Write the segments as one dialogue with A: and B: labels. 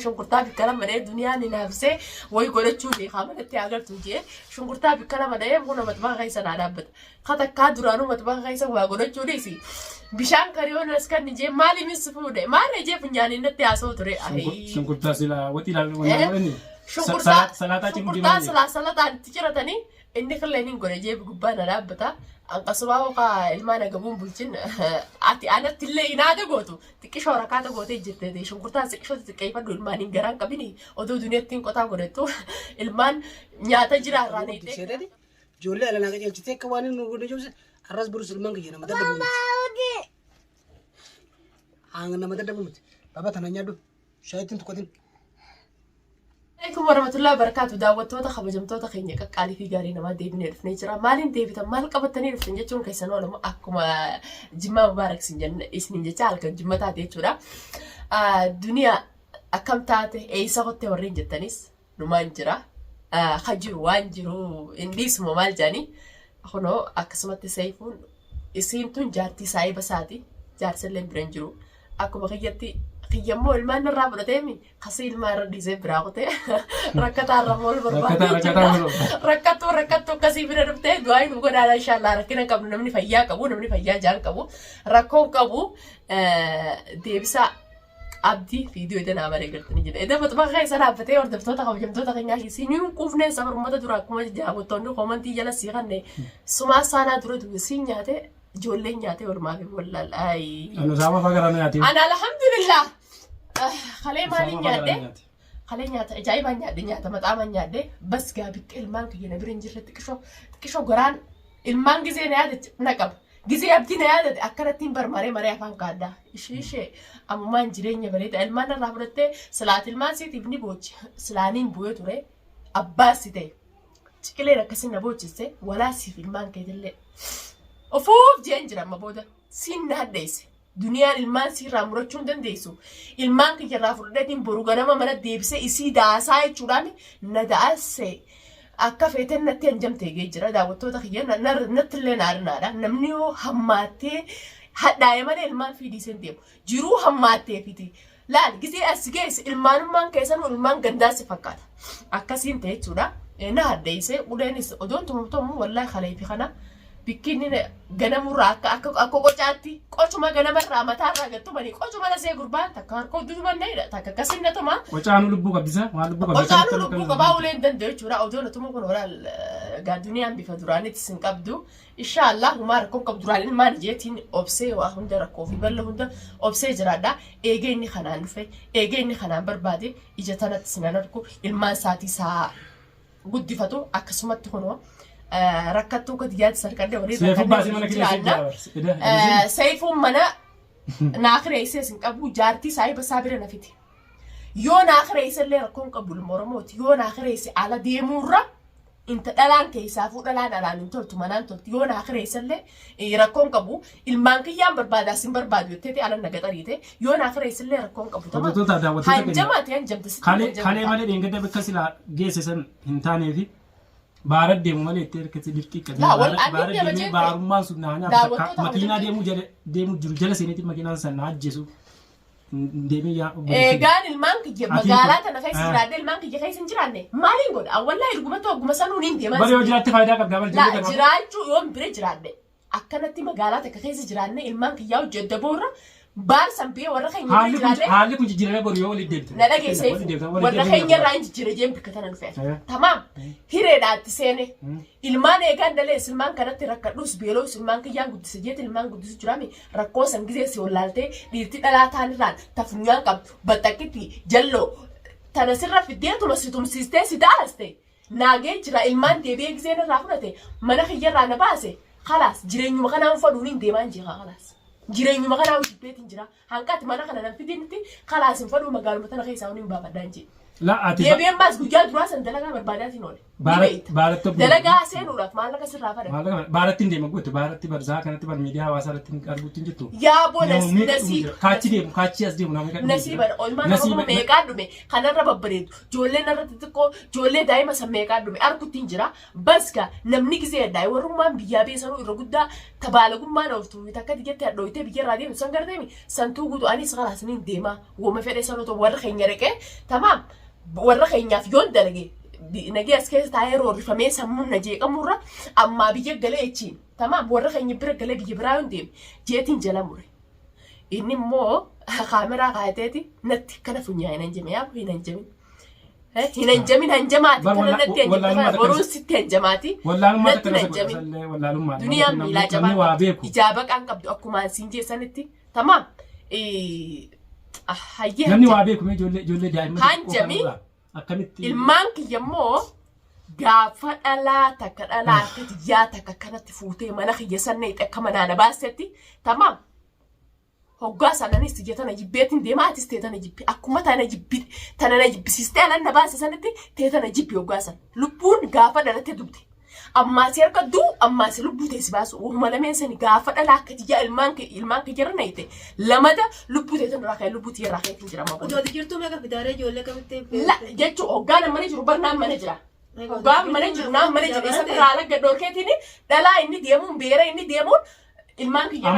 A: شنقرطة بكلام من الدنيا ننافسه ويقول تشوفي خامنتي أقل توجيه شنقرطة بكلام من هنا متبغى غيسان على بد خاطر كادرانو متبغى غيسان وأقول تشوفي بشان كريون نسكن نجي مالي من سفودة ما نجي فنجاني نتي أصوت رأي
B: شنقرطة سلا وتيلا ونالني
A: شنقرطة سلا تجرتني إني خليني نقول نجي بقبانا رابطة أنقصوا وقا المانا قبون بلشين أنا تلي نادا قوتو تكشوا ركاتا قوتي جتة شنقرطة سكشوا كيف أقول الماني جران كبني أدو دنيا تين قطع قريتو المان نياتا جرا راني
C: تي جولي على ناقة جلتي كوانين نقول نجوز الراس بروس المان كينا ما تدبوا عنا ما تدبوا بابا تنانيا دو شايتين تقدين
A: عليكم ورحمة الله وبركاته دعوتوا خبجمتوا خيني قالي في جارينا ما ديبني رفني جرا مالين ديبتا مال قبتني رفني جتون كيسانو لما أكما جمع مبارك سنجن اسمين جتال كجمع تاتي تورا دنيا أكم تاتي أي سقطة ورين جتنيس نمان جرا خجرو وانجرو إنديس ممال جاني أخونو أكسمت سيفون اسمتون جارتي ساي بساتي جار سلم برنجرو أكو بقيتي قيمو المان الرابط تيمي خسيل ما ردي زي براغتي ركتا الرمول بربادي ركتو كسي بربتي دواي نقول على إن شاء الله ركنا كابو نمني فيا جان كابو ركون كابو ديبسا abdii fiidiyoo itti nama reegaltanii jira. Edda fatuma keessa dhaabbatee hordoftoota kabajamtoota keenyaa isiniin quufnee safar uummata dura akkuma jaawwattoonni koomantii jala siiqanne sumaa saanaa dura duwwisiin nyaate ijoolleen nyaate walumaa fi wallaahi.
B: Saama fagaraa nyaate.
A: Ana alhamdulillah. Kalee maaliin nyaadde? Kalee nyaata ajaa'ibaan nyaadde nyaata maxaamaan nyaadde bas gaabitti ilmaan kiyya na bira hin jirre xiqqishoo goraan ilmaan gizee na yaadde na qaba. Gizee abdii na yaadate akkanattiin barmaree maree afaan kaaddaa ishee ammumaan jireenya bareeda ilmaan irraa fudhattee silaat ilmaan siitiif ni boochi silaaniin bu'ee ture abbaas ta'e ciqileen akkasiin na boochiste walaasiif ilmaan keetillee ofuuf jeen jira amma booda siin na haddeesse duniyaan ilmaan siirraa murachuu hin dandeessu ilmaan kiyyarraa fudhateetiin boru ganama mana deebisee isii daasaa jechuudhaan na da'asse. Akka feeten natti hanjamtee jira daawwattoota kiyya nattillee naarinaadha namni yoo hammaattee hadhaa'e malee ilmaan fiidiseen deemu jiruu hammaattee fiti laal gisee as geesse ilmaanummaan keessan ilmaan gandaasi fakkaata akkasiin ta'e jechuudha na haddeessee uleenis odoon tumumtumu wallaahi kaleefi kana bikkinni ganamurraa akka qocaatti qocuma ganamarraa mataarraa gattumanii qocuma lasee gurbaan takka harkoo dudumanneedha takka akkasiin natuma
B: qocaanu lubbuu qabbisa waan lubbuu qabbisa
A: qocaanu lubbuu qabaa uleen danda'u jechuudha odoon natuma kun walaal gaaduniyaan bifa duraanitti sin qabdu inshaallah humaa rakkoon qabdu duraan ilmaan jeetiin obsee waa hunda rakkoo fi balla hunda obsee jiraadha eegee inni kanaan dhufe eegee inni kanaan barbaade ija tanatti sinan argu ilmaan saatii saa guddifatu akkasumatti kunoo rakkattuu kadiyaati sarkadde walii sayfuun mana naakreessee sin qabu jaartii saayiba isaa bira nafiti yoo naakreessee illee rakkoon qabu ilmooromooti yoo naakreessee ala deemuurra inta dhalaan keessaafuu dhalaan alaan hin toltu manaan tolti yoo naakreessee illee rakkoon qabu ilmaan kiyyaan barbaadaa sin barbaadu jettee ala nagaxariite yoo naakreessee illee rakkoon qabu tama hanjamaate hanjamte
B: kalee malee dheengadda bakka silaa geessisan hin taaneefi Barat demu malee terkati difki barat demu barumman sunna hanya makina demu jiru jala seneti makina sanna ajjesu demi ya
A: gaan ilmaan kiyya magaalaa tana keessa jiraadde ilmaan kiyya keessa hin jiraanne maaliin godha awwallaa irgumatu ogguma sanuun hin deeman
B: bari yoo jiraatte faayidaa qabda bal
A: jiraachuu yoon bire jiraadde akkanatti magaalaa takka keessa jiraanne ilmaan kiyyaa hojjedda boorra baar sampee warra keenya jiraadde
B: haalli kun jijjiirame bor yoo waliin deemte
A: na dhageessee warra keenya irraa hin jijjiire jeen bikka tanan dhufe tamaam hireedhaatti seene ilmaan eegaan dalees ilmaan kanatti rakkadhuus beeloos ilmaan kiyyaan guddise jeet ilmaan guddisu jiraame rakkoo san gizeessi wallaaltee dhiirti dhalaa taanirraan tafunyaan qabdu baxxaqitti jalloo tana sirra fiddeetuma situmsiistee si daaste naagee jira ilmaan deebi'ee gizeen irraa fudhate mana kiyyarraa na baase khalaas jireenyuma kanaan fadhuun hin deemaan jeeqa khalaas. Jireenyuma kanaa hojii beetiin jira hanqaati mana kana nan fidinti khalaas hin fadhu magaaluma tana keessaa hin baabadaan jee
B: لا أتي
A: deebi'een baas guyyaa duraa san dalagaa barbaadaatiin oole.
B: بارت
A: Dalagaa seenuudhaaf maallaqa sirraa fadha.
B: مالك بارت دي مقوت بارت برزاك أنا تبر ميديا واسالة أربعة تنجتو
A: Yaa booda nasiib.
B: كاتشي دي كاتشي أصدي منامي كاتشي
A: Nasiiban olmaan Oromoo meeqaa dhume kanarra babbareedu ijoolleen irratti xiqqoo ijoollee daa'ima san meeqaa dhume arguutti hin jira baska namni gisee daa'ima warrummaan biyyaa beesanuu irra guddaa tabaalagummaan ooftu takka diggatti hadhooyitee biyya irraa deemu san garteemi santuu guutuu anis kalaasiniin deemaa wooma fedhe sanoo warra keenya dhaqee tamaam warra keenyaaf yoon dalage nagee as keessa taa'ee roorrifamee sammuun na jeeqamurra ammaa biyya galee jechiin tamaam warra keenya bira galee biyya biraa yoon deemu jeetiin jala mure. Inni immoo kaameraa kaayateeti natti kana funyaa hin hanjame yaa hin hanjamin. Hin hanjamin hanjamaati kana natti hanjame boruun sitti hanjamaati. Natti hin hanjamin. Duniyaan miilaa jabaa ijaaba qaan qabdu akkumaan siin jeessanitti tamaam. Hayyee
B: namni waa beeku ijoollee daa'imman
A: hanjami ilmaan kiyya immoo gaafa dhalaa takka dhalaa akka tiyyaa takka kanatti fuutee mana kiyya sanneetti akka manaana baasetti tamaam. Hoggaa sananis tiyya tana jibbeetiin deemaa atis tee tana jibbi akkuma tana jibbisiistee alan na baase sanatti tee tana jibbi hoggaa sana lubbuun gaafa dhalatte dubde ammaasi harka duu ammaasi lubbuu teessi baasu uuma lameen sani gaafa dhalaa akka tiyyaa ilmaan kee jirra na hite lamada lubbuu tee tana raakee lubbuu tiyya raakeetiin jira maqaa.
D: Otooti jirtuu meeqa fidaalee ijoollee kamitti?
A: La jechuun hoggaan mana jiru barnaan mana jira. Hoggaan mana jiru naan mana jira isa biraa ala gadhoorkeetiin dhalaa inni deemuun beera inni deemuun. Ilmaan kiyya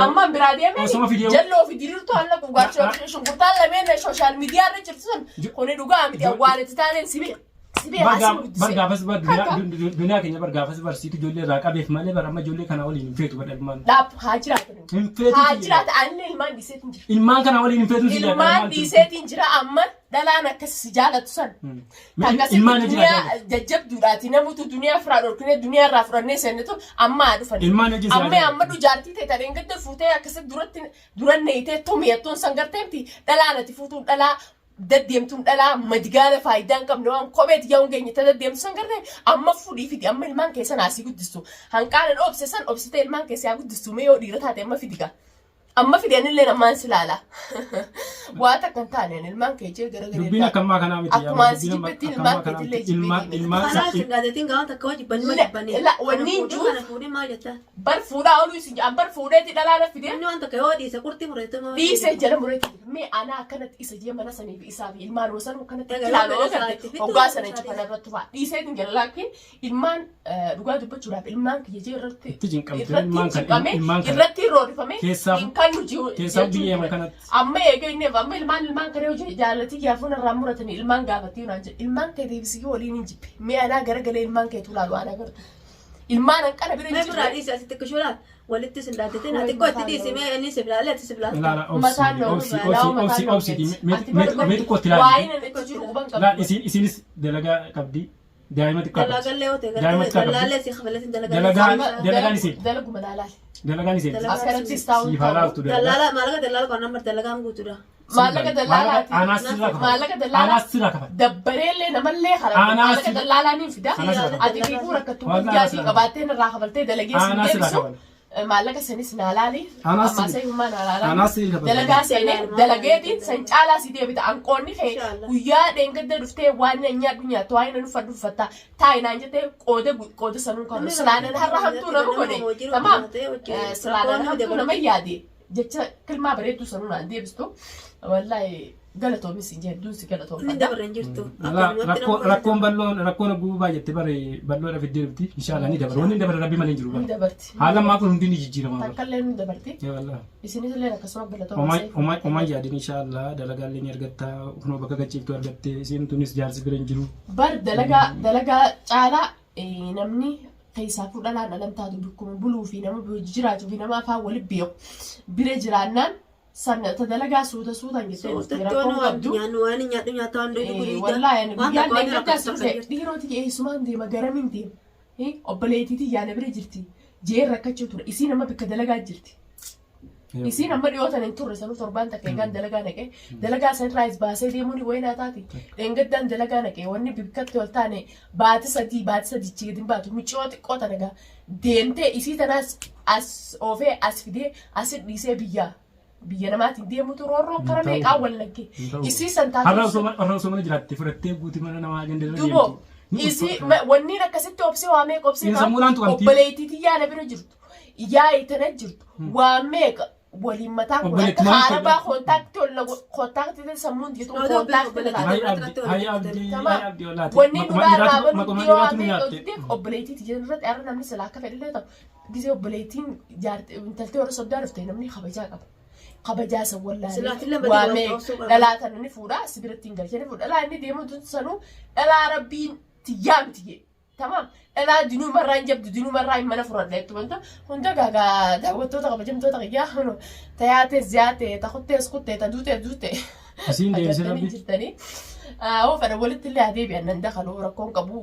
A: amma biraa deemee jalloo fi diriirtuu haala gurgurtaa shunkurtaan lameen sooshaal miidiyaa irra jirtu sun kuni dhugaa miti awwaaletti taaneen sibee.
B: Bargaafas duniyaa keenya bargaafas barsiitu ijoollee irraa qabeef malee bara amma ijoollee kana waliin hin feetu badha ilmaan.
A: Dhaab haa jiraatu. Haa jiraatu anillee ilmaan dhiiseetiin jira.
B: Ilmaan kana waliin hin feetu si jaallatu.
A: Ilmaan dhiiseetiin jira amma dhalaan akkas si jaallatu san.
B: Ilmaan
A: duniyaa jajjabduudhaati namutu duniyaa firaa dhorkinee duniyaa irraa fudhannee seennetu amma haa dhufan.
B: Ilmaan ejjii
A: amma amma dujaartii ta'e tadeen gadda fuutee akkasitti duranne itee tumiyattuun san garteemti dhalaan ati fuutuun dhalaa. Daddeemtuun dhalaa madigaala faayidaan qabne waan kopheeti yaa'uun keenya daddeemtu san gartee amma fuudhii fidi amma ilmaan keessan asii guddistu hanqaanan obse san obsitee ilmaan keessaa yaa guddistu mee yoo dhiira taate amma fidiga amma fidanillee namaan si laala waa takka hin taaneen ilmaan keechee garagalee
B: dubbiin akkamaa kanaa miti
A: akkumaan si jibbetti ilmaan keetillee jibbetti
D: Karaa singaadatiin gahaan takka hojii bannii
A: wanni juu
D: kana fuudhee maal jettaa?
A: bar fuudhaa oluu isin bar fuudheeti dhalaala fidee
D: Inni waan takka yoo dhiise qurxii mureetama.
A: dhiisee jala mureeti mee anaa akkanatti isa jee mana sanii fi isaa fi ilmaan wasan akkanatti ilaaloo garte hoggaa sana jecha kana irratti faa dhiiseetiin jala laakiin ilmaan dhugaa dubbachuudhaaf ilmaan kiyya jee irratti roorifame kan nuti
B: keessaa biyyee kanatti.
A: amma eegeenneef amma ilmaan karee hojii jaalatii yaafuun irraa muratanii ilmaan gaafattii naan jedhe ilmaan kee deebisii waliin hin jibbe mee anaa garagalee ilmaan kee tulaalu anaa gartu ilmaan hanqana bira
D: Mee biraa dhiise asitti kishuudhaan walitti sindaatee naa xiqqoo itti dhiise mee inni sibilaalee ati sibilaatu.
B: Ilaala
A: mataan waa'een itti jiru quban qabu
B: isinis dalagaa qabdi daa'ima xiqqaa qabdi.
D: Dalaagallee yoo ta'e dalaalee si qabaleetiin
B: dalagaan isii
A: dalaguma laalaal
B: dalagaan isii
A: akkanattis taa'uun
B: siifaa laaftu
D: Dalaala maallaqa dalaala kan namar dalagaan guutuudha.
A: maallaqa dalaalaati maallaqa dalaalaa
B: anaas sirraa kafa
A: dabbareellee namallee kara maallaqa dalaalaaniin fida ati kiifuu rakkattuu guyyaatti qabaattee irraa kabaltee dalageessi deebisu maallaqa sanis naalaali ammaa sayummaa naalaala dalagaa seenee dalageetiin san caalaa si deebita anqoonni kee guyyaa dheengadda dhuftee waan nyaadhu nyaattu waa inni uffadhu uffatta taayinaan jettee qooda sanuu kan silaanan har'a hamtuu nama godhe tamaam silaanan hamtuu nama yaade jecha kilmaa bareedduu sanuu naan deebistu wallahi galatoomis hin jedhuun si galatoomu.
D: Inni dabareen jirtu.
B: Rakkoon rakkoon gubbaa jettee bare bal'oodha fiddee dhufti inshaalla ni dabara wanni dabara rabbi malee jiru
A: Ni dabarti.
B: haala ammaa kun hundi ni jijjiirama.
A: Takkallee ni dabarti. Isinis illee akkasuma galatoomu.
B: Omaan yaadin inshaalla dalagaallee ni argatta kunoo bakka gachiiftuu argatte isiin tunis jaarsi bira hin jiru.
A: Bar dalagaa caalaa namni keessaa fuudhanaan alamtaatu bikkuma buluu fi nama jiraachuu fi nama afaan walitti beeku bira jiraannaan sanata dalagaa suutaan jettee
D: rakkoon qabdu. Waan nyaadhu nyaata waan dhoofii gurgurtaa.
A: Wallaahi guyyaan deeggartaa turte dhiiroti eessumaan deema garamiin deema obboleetiitii yaada bira jirti jeen rakkachuu ture isii nama bikka dalagaa jirti. Isiin amma dhiyootan hin turre sanuu torbaan takka eegaan dalagaa naqee dalagaa sanirraayis baasee deemuun wayinaa taati dheengaddaan dalagaa naqee wanni bikkatti ol taane baati sadii gadi baatu miccoo xiqqoo tanagaa deemtee isii tanaas as oofee as fidee asit dhiisee biyyaa biyya namaatiin deemutu roorroon kara meeqaa wal laggee isii santaa
B: har'a osoo mana jiraatte fudhattee guutii mana namaa gandala
A: duboo isii wanniin akkasitti obsee waa meeqa obsee obboleettiitii yaada bira jirtu yaa itana jirtu waa meeqa waliin mataan kun akka haarabaa kontaaktii sammuun jitu kontaaktii wanni dhugaa raabanu yoo waa meeqa obboleettiitii jirurratti har'a namni silaa akka fedhillee ta'u gisee obboleettiin intaltee warra soddaa dhufte namni kabajaa qaba. Kabajaa san wallaanii waamee dhalaa tana ni fuudha sibirattiin galchee ni fuudha dhalaa inni deemu sanuu dhalaa rabbiin tiyyaa miti jee tamam dhalaa dinuu marraa hin jabdu dinuu marraa hin mana furadha jettu wanta hunda gaagaa daawwattoota kabajamtoota qiyyaa hunu tayaatee ziyaatee takuttees kuttee taduutee
B: asiin deemsee rabbi
A: jirtanii fedha walitti illee adeebi'an nan dakaluu rakkoon qabu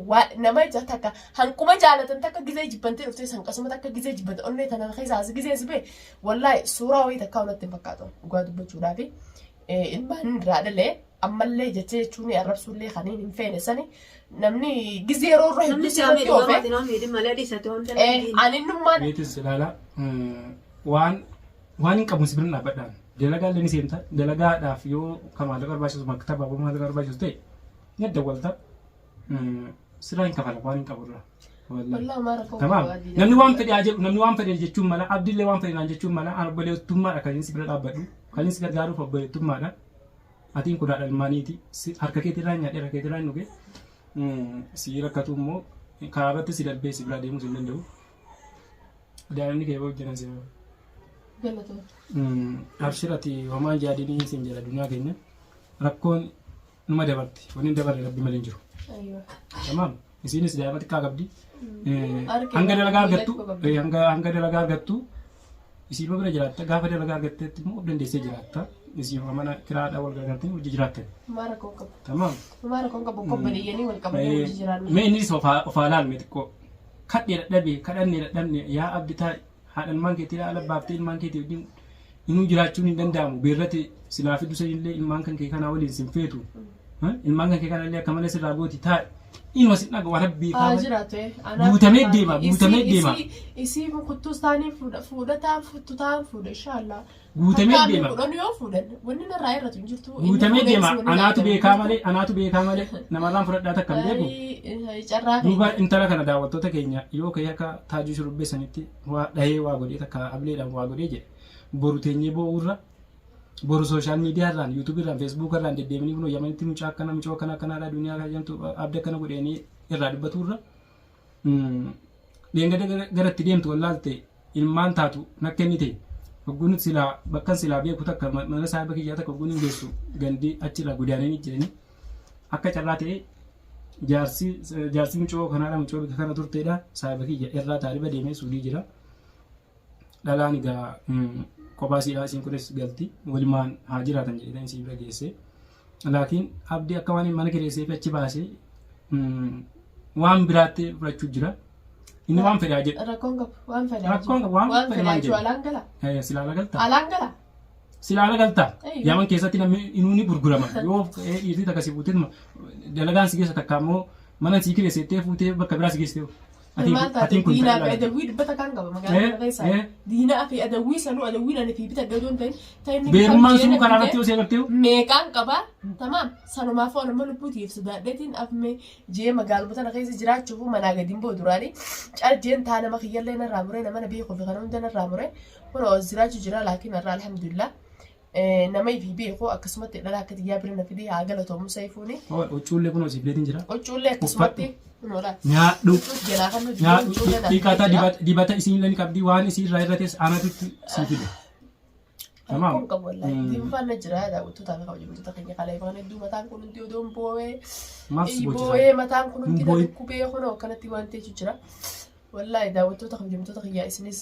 A: nama ija takka hanquma jaalatan takka gizee jibbantee dhuftee hanqasuma takka gizee jibbante onnee tana keessaas gizee sibee wallaahi suuraa wayii takkaa hunatti hin fakkaatu dhugaa dubbachuudhaaf ilmaan irraa dhalee ammallee jechee jechuun arrabsuullee kaniin hin feene sani namni gizee roorroo hedduu sirratti oofe aninnummaan
B: beetis ilaala waan hin qabu sibirin dhaabbadhaan dalagaa illee ni seenta dalagaadhaaf yoo kamaala barbaachisu maktaba maala barbaachisu ta'e ni adda walta sirraa hin kafala waan hin qaburra. Tamam namni waan fedhe jedhu namni waan fedhe jechuun mala abdiillee waan fedhe jechuun mala obboleettummaadha kan inni si bira dhaabbadhu kan inni si gargaaruuf obboleettummaadha atiin kunaadha ilmaaniiti harka keetirraa nyaadhee harka keetirraa hin dhuge si rakkatu immoo karaarratti si darbee si bira deemuu hin danda'u daa'imni kee hojjetan si abshirati homaan jaadinii isin jedha dunyaa keenya rakkoon numa dabarti waniin dabarre rabbi malee hin jiru. Tamam isinis daa'ima xiqqaa qabdi hanga dalagaa argattu isiin bira jiraatta gaafa dalagaa argatteetti immoo of dandeessee jiraatta isiin mana kiraadhaa wal gargaartanii hojii jiraattan.
A: Maara koon qabu.
B: Tamam.
A: Maara koon qabu kobbaleeyyanii wal qabanii hojii jiraannu.
B: Mee innis of ilaalme xiqqoo kadhee dadhabee kadhannee dadhabne yaa abditaa haadha ilmaan keetii ala baaftee ilmaan keetii wajjin inuu jiraachuun hin danda'amu beerratti silaa fi dusa illee ilmaan kan kee kanaa waliin sin feetu ilmaan kan kee kana illee akka malee sirraa gooti taa'e inuma sin dhaga waan rabbii guutamee deema
A: isii kuttuus taanii fuudhataan futtutaan fuudha inshaallah
B: guutamee deema
A: fuudhan yoo fuudhan wanni narraa irratu hin jirtu
B: guutamee deema anaatu beekaa malee namarraan fudhadhaa takka hin beeku duuba intala kana daawwattoota keenya yoo ka'ee akka taajuu shurubbeessanitti waa dhahee waa godhee takka ableedhaan waa godhee jedhe boru teenyee boo'uurra boru sooshaal miidiyaarraan yuutuubiirraan feesbuukarraan deddeemanii kun hoyyamanitti mucaa akkanaadhaa duniyaa kajantu abda akkana godheenii irraa dubbatuurra deengada garatti deemtu wallaalte ilmaan taatu nakka inni ta'e hogguun silaa bakka silaa beeku takka mana saahiba kiyyaa takka hogguun hin geessu gandii achirraa gudaananii jiranii akka carraa ta'e jaarsi mucoo kanaadha mucoo bika kana turteedha saahiba kiyya irraa taariba deemee suudii jira dhalaan egaa kophaa siidhaa isiin kunis galti walumaan haa jiraatan jedhanii isii bira geesse laakiin abdii akka waan mana kireessee fi achi baasee waan biraatti fudhachuu jira inni waan fedhaa jedhu
A: rakkoon qabu waan fedhaa
B: alaan
A: gala
B: silaala galta
A: alaan gala
B: silaala galta yaman keessatti namni inuuni gurgurama yoo dhiirri takka si fuutee dalagaan si keessa takka ammoo mana sii kireessee fuutee bakka biraa si geessee
A: Atiin kun diinaa fi adawwii dubbata kan qaba magaalaa keessaa diinaa fi adawwii sanuu adawwii ani fi bita gadoon ta'in
B: beerummaan sunu karaa irratti yoo seegartee
A: meeqaan qaba tamam sanumaaf waan amma lubbuutiif sodaadheetiin afmee jee magaalota tana keessa jiraachuuf manaa gadiin boo duraanii carjeen taa nama kiyyallee narraa muree nama na beekuu fi kana hunda narraa muree kun jiraachuu jira laakiin irraa alhamdulillah nama fi beekuu akkasumatti dhala akka xiyyaa bira na fidee haa galatoomu saifuuni.
B: Uccuullee kun hojii bileetiin jira.
A: Uccuullee akkasumatti.
B: Nyaadhu. Dhiqataa dibata isiin illee ni qabdi waan isii irraa irrates aanatutti sii fide.
A: Tamam. Kun qabu wallahi. Diimfaan jira daawwattoota fi kabajamtoota keenya kalee faana hedduu mataan kun hundi odoon boo'ee. Boo'ee mataan kun hundi dhukkubee kunoo akkanatti waan ta'eetu jira. Wallahi daawwattoota kabajamtoota kiyyaa isinis